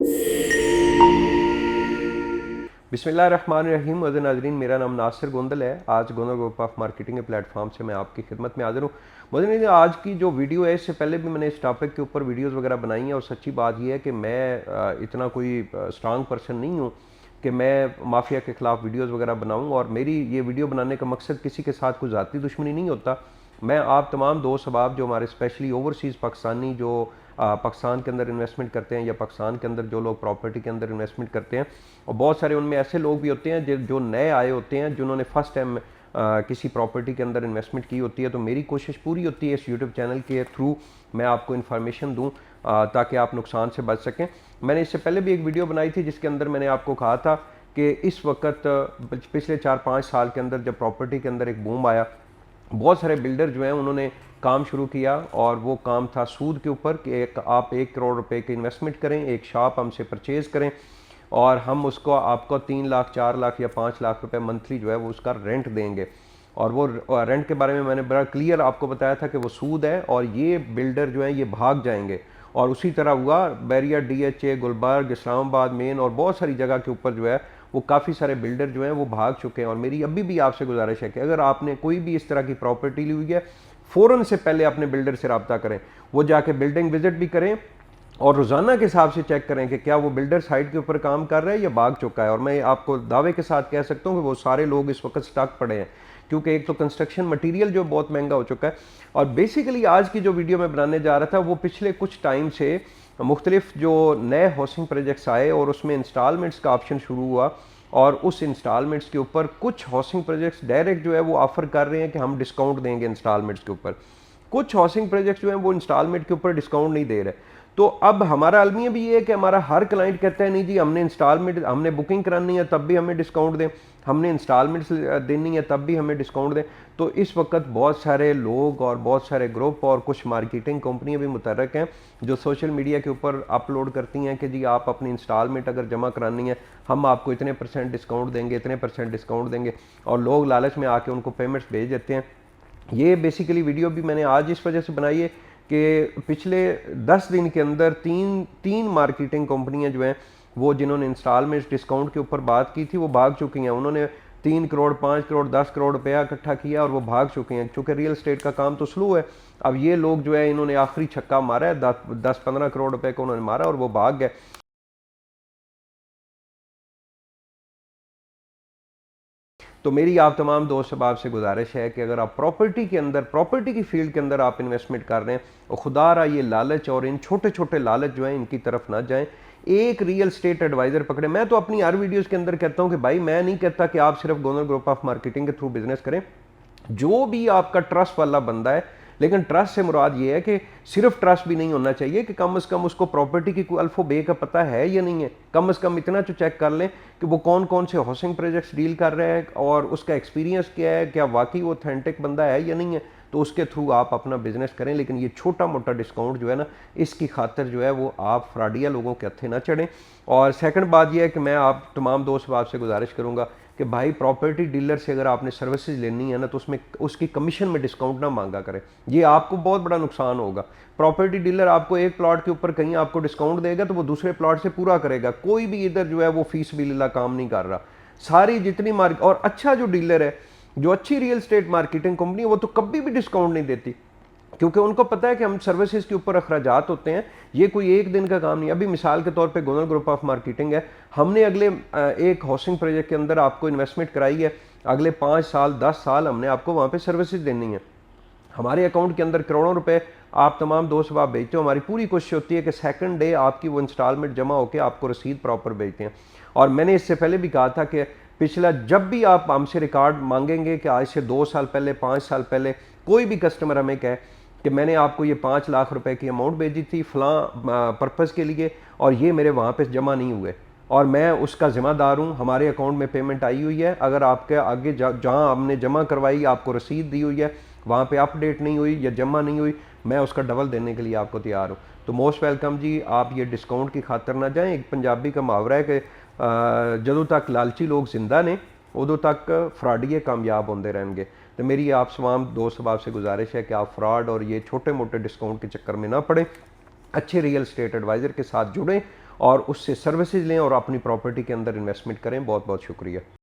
बिस्मिल्लाहिर्रहमानिर्रहीम। अज़ीज़ नाज़रीन, मेरा नाम नासिर गोंदल है। आज गोंदल ग्रुप ऑफ मार्केटिंग के प्लेटफॉर्म से मैं आपकी खिदमत में हाजिर हूँ। मुझे आज की जो वीडियो है, इससे पहले भी मैंने इस टॉपिक के ऊपर वीडियोस वगैरह बनाई हैं और सच्ची बात यह है कि मैं इतना कोई स्ट्रांग पर्सन नहीं हूँ कि मैं माफिया के ख़िलाफ़ वीडियोज़ वगैरह बनाऊँ। और मेरी ये वीडियो बनाने का मकसद किसी के साथ कोई ज़ाती दुश्मनी नहीं होता। मैं आप तमाम दोस्त अहबाब जो हमारे स्पेशली ओवरसीज़ पाकिस्तानी जो पाकिस्तान के अंदर इन्वेस्टमेंट करते हैं या पाकिस्तान के अंदर जो लोग प्रॉपर्टी के अंदर इन्वेस्टमेंट करते हैं, और बहुत सारे उनमें ऐसे लोग भी होते हैं जो नए आए होते हैं, जिन्होंने फर्स्ट टाइम किसी प्रॉपर्टी के अंदर इन्वेस्टमेंट की होती है। तो मेरी कोशिश पूरी होती है इस यूट्यूब चैनल के थ्रू मैं आपको इन्फॉर्मेशन दूँ ताकि आप नुकसान से बच सकें। मैंने इससे पहले भी एक वीडियो बनाई थी जिसके अंदर मैंने आपको कहा था कि इस वक्त पिछले 4-5 साल के अंदर जब प्रॉपर्टी के अंदर एक बूम आया, बहुत सारे बिल्डर जो हैं उन्होंने काम शुरू किया और वो काम था सूद के ऊपर कि आप 1 करोड़ रुपए की इन्वेस्टमेंट करें, एक शॉप हमसे परचेज़ करें और हम उसको आपको 3 लाख 4 लाख या 5 लाख रुपए मंथली जो है वो उसका रेंट देंगे। और वो रेंट के बारे में मैंने बड़ा क्लियर आपको बताया था कि वो सूद है और ये बिल्डर जो हैं ये भाग जाएंगे। और उसी तरह हुआ, बैरिया, DHA, गुलबर्ग, इस्लामाबाद मेन और बहुत सारी जगह के ऊपर जो है वो काफ़ी सारे बिल्डर जो हैं वो भाग चुके हैं। और मेरी अभी भी आपसे गुजारिश है कि अगर आपने कोई भी इस तरह की प्रॉपर्टी ली हुई है, फ़ौरन से पहले अपने बिल्डर से रब्ता करें, वो जाके बिल्डिंग विजिट भी करें और रोज़ाना के हिसाब से चेक करें कि क्या वो बिल्डर साइट के ऊपर काम कर रहा है या भाग चुका है। और मैं आपको दावे के साथ कह सकता हूँ कि वो सारे लोग इस वक्त स्टक पड़े हैं, क्योंकि एक तो कंस्ट्रक्शन मटेरियल जो बहुत महंगा हो चुका है। और बेसिकली आज की जो वीडियो मैं बनाने जा रहा था वो पिछले कुछ टाइम से मुख्तलिफ जो नए हाउसिंग प्रोजेक्ट्स आए और उसमें इंस्टॉलमेंट्स का ऑप्शन शुरू हुआ और उस इंस्टॉलमेंट्स के ऊपर कुछ हाउसिंग प्रोजेक्ट्स डायरेक्ट जो है वो ऑफर कर रहे हैं कि हम डिस्काउंट देंगे इंस्टॉलमेंट्स के ऊपर। कुछ हाउसिंग प्रोजेक्ट्स जो हैं वो इंस्टॉलमेंट के ऊपर डिस्काउंट नहीं दे रहे। तो अब हमारा अलमिया भी ये है कि हमारा हर क्लाइंट कहता है नहीं जी, हमने इंस्टॉलमेंट, हमने बुकिंग करानी है तब भी हमें डिस्काउंट दें, हमने इंस्टॉलमेंट्स देनी है तब भी हमें डिस्काउंट दें। तो इस वक्त बहुत सारे लोग और बहुत सारे ग्रुप और कुछ मार्केटिंग कंपनियां भी मुतहरक हैं जो सोशल मीडिया के ऊपर अपलोड करती हैं कि जी आप अपनी इंस्टॉलमेंट अगर जमा करानी है हम आपको इतने % डिस्काउंट देंगे, इतने % डिस्काउंट देंगे, और लोग लालच में आके उनको पेमेंट्स भेज देते हैं। ये बेसिकली वीडियो भी मैंने आज इस वजह से बनाई है कि पिछले 10 दिन के अंदर तीन मार्केटिंग कंपनियां जो हैं वो जिन्होंने इंस्टॉलमेंट डिस्काउंट के ऊपर बात की थी वो भाग चुकी हैं। उन्होंने 3 करोड़, 5 करोड़, 10 करोड़ रुपया इकट्ठा किया और वो भाग चुके हैं। चूँकि रियल स्टेट का काम तो स्लो है, अब ये लोग जो है इन्होंने आखिरी छक्का मारा है, 10-15 करोड़ रुपए को उन्होंने मारा और वो भाग गए। तो मेरी आप तमाम दोस्त अहबाब से गुजारिश है कि अगर आप प्रॉपर्टी के अंदर, प्रॉपर्टी की फील्ड के अंदर आप इन्वेस्टमेंट कर रहे हैं, और खुदा रहा ये लालच और इन छोटे छोटे लालच जो है इनकी तरफ ना जाएं। एक रियल स्टेट एडवाइजर पकड़े। मैं तो अपनी हर वीडियोस के अंदर कहता हूं कि भाई मैं नहीं कहता कि आप सिर्फ गोंदल ग्रुप ऑफ मार्केटिंग के थ्रू बिजनेस करें। जो भी आपका ट्रस्ट वाला बंदा है, लेकिन ट्रस्ट से मुराद ये है कि सिर्फ ट्रस्ट भी नहीं होना चाहिए कि कम से कम उसको प्रॉपर्टी की कोई अल्फो बे का पता है या नहीं है। कम से कम इतना तो चेक कर लें कि वो कौन कौन से हाउसिंग प्रोजेक्ट्स डील कर रहे हैं और उसका एक्सपीरियंस क्या है, क्या वाकई वो ऑथेंटिक बंदा है या नहीं है। तो उसके थ्रू आप अपना बिजनेस करें। लेकिन ये छोटा मोटा डिस्काउंट जो है ना, इसकी खातर जो है वो आप फ्रॉडिया लोगों के हत्थे ना चढ़ें। और सेकंड बात ये है कि मैं आप तमाम दोस्त आपसे गुजारिश करूंगा कि भाई प्रॉपर्टी डीलर से अगर आपने सर्विसेज लेनी है ना, तो उसमें उसकी कमीशन में डिस्काउंट ना मांगा करें। ये आपको बहुत बड़ा नुकसान होगा। प्रॉपर्टी डीलर आपको एक प्लॉट के ऊपर कहीं आपको डिस्काउंट देगा तो वो दूसरे प्लॉट से पूरा करेगा। कोई भी इधर जो है वो फीस बिल्ला काम नहीं कर रहा। सारी जितनी मार्केट, और अच्छा जो डीलर है, जो अच्छी रियल स्टेट मार्केटिंग कंपनी है, वो तो कभी भी डिस्काउंट नहीं देती, क्योंकि उनको पता है कि हम सर्विसेज के ऊपर अखराजात होते हैं, ये कोई एक दिन का काम नहीं। अभी मिसाल के तौर पे गोंदल ग्रुप ऑफ मार्केटिंग है, हमने अगले एक हाउसिंग प्रोजेक्ट के अंदर आपको इन्वेस्टमेंट कराई है, अगले 5 साल 10 साल हमने आपको वहाँ पे सर्विसेज देनी है। हमारे अकाउंट के अंदर करोड़ों रुपए आप तमाम दोस्त आप भेजते हो। हमारी पूरी कोशिश होती है कि सेकंड डे आपकी वो इंस्टॉलमेंट जमा होकर आपको रसीद प्रॉपर भेजते हैं। और मैंने इससे पहले भी कहा था कि पिछला जब भी आप हमसे रिकॉर्ड मांगेंगे कि आज से 2 साल पहले, 5 साल पहले कोई भी कस्टमर हमें कहे कि मैंने आपको ये 5 लाख रुपए की अमाउंट भेजी थी फलां पर्पज़ के लिए और ये मेरे वहाँ पे जमा नहीं हुए और मैं उसका ज़िम्मेदार हूँ, हमारे अकाउंट में पेमेंट आई हुई है, अगर आपके आगे जहाँ हमने जमा करवाई आपको रसीद दी हुई है वहाँ पे अपडेट नहीं हुई या जमा नहीं हुई, मैं उसका डबल देने के लिए आपको तैयार हूँ। तो मोस्ट वेलकम जी, आप ये डिस्काउंट की खातर ना जाएँ। एक पंजाबी का मुहावरा है कि जदों तक लालची लोग जिंदा ने उदों तक फ्रॉडिये कामयाब होते रहेंगे। तो मेरी आप तमाम दोस्त अहबाब से गुजारिश है कि आप फ्रॉड और ये छोटे मोटे डिस्काउंट के चक्कर में ना पड़े, अच्छे रियल स्टेट एडवाइज़र के साथ जुड़ें और उससे सर्विसेज लें और अपनी प्रॉपर्टी के अंदर इन्वेस्टमेंट करें। बहुत बहुत शुक्रिया।